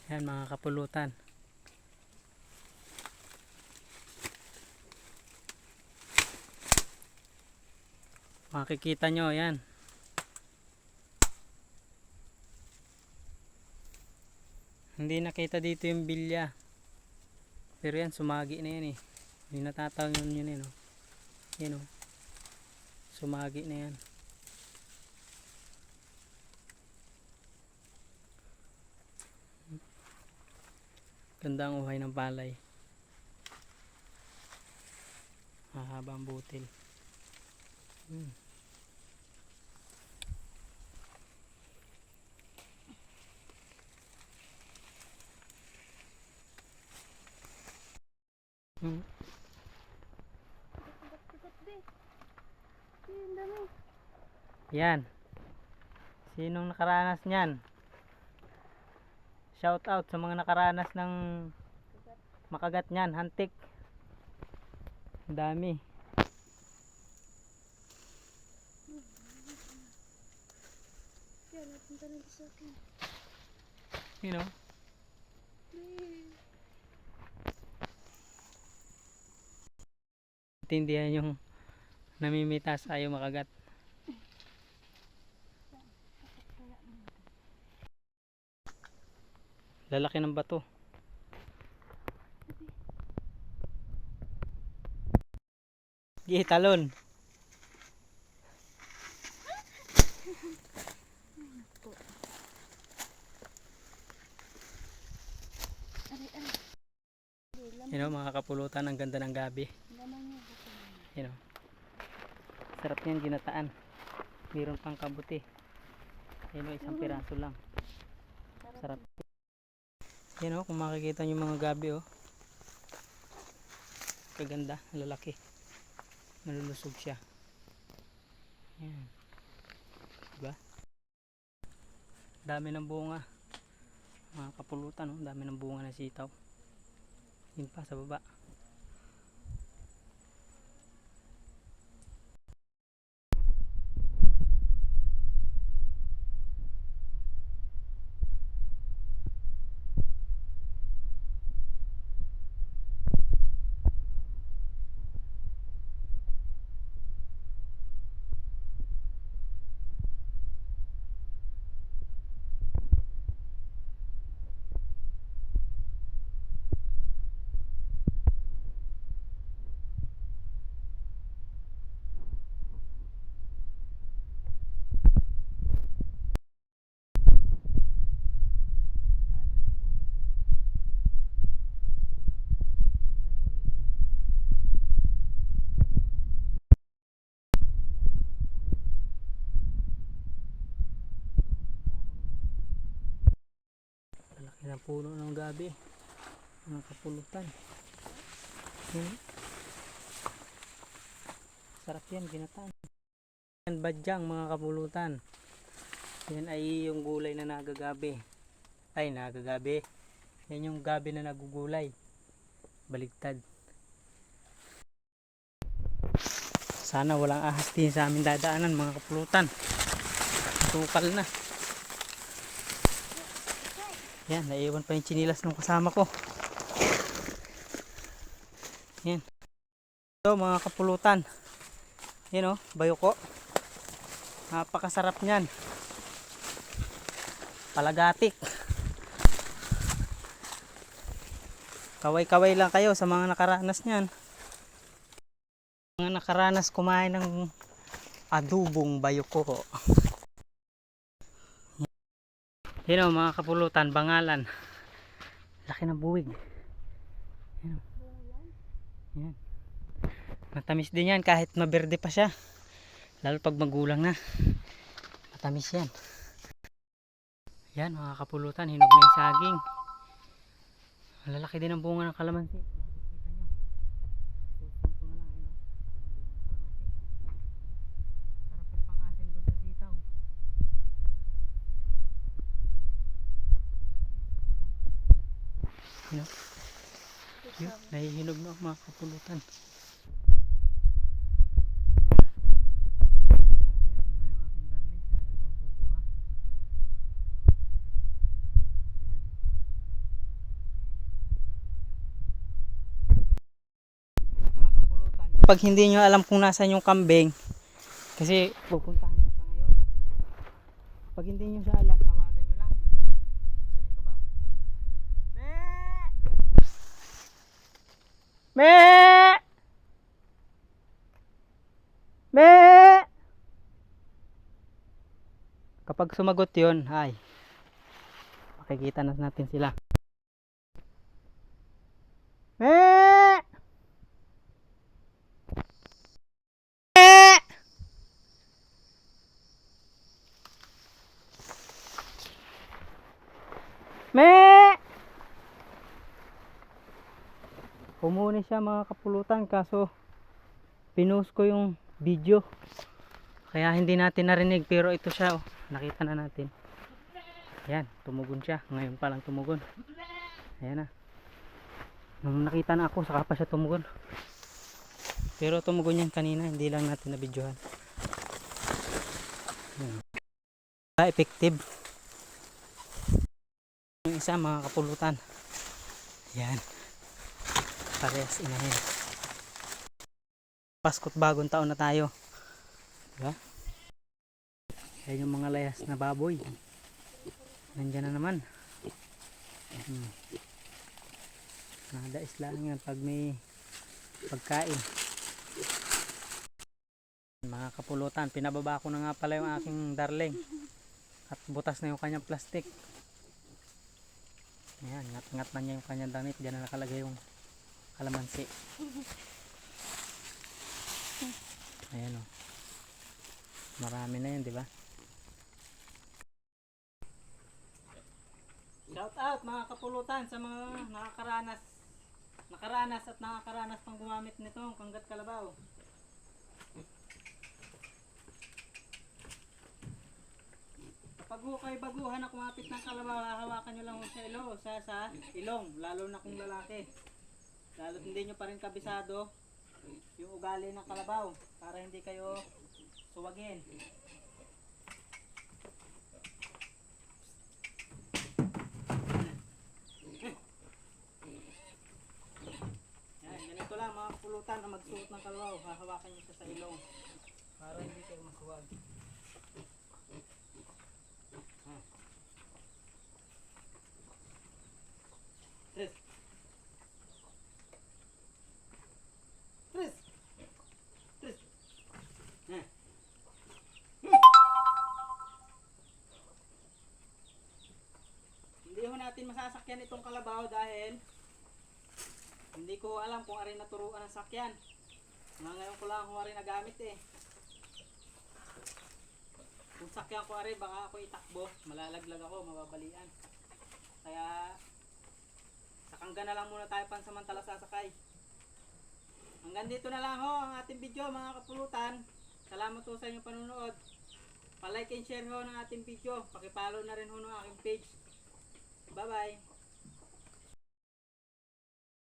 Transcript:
Yan mga kapulutan. Makikita nyo yan. Hindi nakita dito yung bilya. Pero yan sumagi na yan eh. Hindi natatawag yun eh. No? Yan o. Sumagi na yan. Ganda ang uhay ng palay. Mahaba ang butil. Yan. Sinong nakaranas niyan? Shout out sa mga nakaranas ng makagat niyan, hantik. Ang dami. You know? Tindihan yung namimitas ayaw makagat. Lalaki ng bato. Sige, talon. You know, mga kapulutan, ang ganda ng gabi. You know, sarap yan ginataan. Mayroon pang kabuti. You know, isang piraso lang. Sarap. You know, kung makikita nyo mga gabi, oh. Kaganda, lalaki. Malulusog siya. Yan. Diba? Dami ng bunga. Mga kapulutan, oh. Dami ng bunga ng sitaw. Yun pa sa baba. Lalaki ng puno ng gabi. Mga kapulutan. Sarap yan, ginataan. Yan badyang mga kapulutan. Yan ay yung gulay na nagagabi. Ay, nagagabi. Yan yung gabi na nagugulay. Baligtad. Sana walang ahas din sa amin dadaanan mga kapulutan. Tukal na. Yan, naiwan pa yung chinilas ng kasama ko. Yan. So mga kapulutan. Yan o, bayoko. Napakasarap nyan. Palagatik. Kaway-kaway lang kayo sa mga nakaranas nyan. Mga nakaranas kumain ng adubong bayoko. Yan o mga kapulutan, bangalan. Laki ng buwig. Yan o. Yan. Matamis din yan kahit maberde pa siya. Lalo pag magulang na. Matamis yan. Yan mga kapulutan, hinog na yung saging. Malalaki din ang bunga ng kalamansi. Makikita nyo. Susong ko na lang. Sarap yung pang-asim doon sa sitaw. You know? Yun, nahihinog na mga kapulutan. pag hindi nyo alam kung nasaan yung kambing, kasi pupuntahan ko siya ngayon. Pag hindi nyo siya alam, tawagan nyo lang. Ganito ba? Me! Me! Me! Kapag sumagot yun, ay, makikita na natin sila. Me! Me! Humuni siya mga kapulutan, kaso pinost ko yung video. Kaya hindi natin narinig, pero ito siya, oh. Nakita na natin. Ayan, tumugon siya. Ngayon pa lang tumugon. Ayan na. Nung nakita na ako, saka pa siya tumugon. Pero tumugon yan kanina, hindi lang natin nabidyohan. Effective. Yung isa mga kapulutan. Ayan. Parehas inahin. Pasko't bagong taon na tayo. Diba? Ayan yung mga layas na baboy. Nandyan na naman. Nadais lang yan pag may pagkain. Mga kapulutan, pinababa ko na nga pala yung aking darling. At butas na yung kanyang plastic. Ayan, ngat-ngat na niya yung kanyang damit. Diyan na nakalagay yung kalamansi. Ayan o. Marami na yun, di ba? Shout out mga kapulutan sa mga nakaranas at nakakaranas pang gumamit nitong Kanggat Kalabaw. Kapag kayo baguhan na kumapit ng kalabaw, hahawakan nyo lang sa ilong, lalo na kung lalaki. Lalo hindi nyo pa rin kabisado yung ugali ng kalabaw para hindi kayo suwagin. Yan, ganito lang mga kapulutan na magsuot ng kalabaw, hahawakan nyo siya sa ilong para hindi kayo masuwag. Tres. Tres. Tres. Hindi ho natin masasakyan itong kalabaw dahil hindi ko alam kung arin naturuan ang sakyan. Ngayon ko lang kung arin nagamit eh. Kung sakyan ko arin baka ako itakbo, malalaglag ako, mababalian. Kaya sakangga na lang muna tayo pansamantala sasakay. Hanggang dito na lang ho ang ating video mga kapulutan. Salamat po sa inyong panunood. Pa-like and share ho ng ating video. Paki-follow na rin ho ng aking page. Bye bye.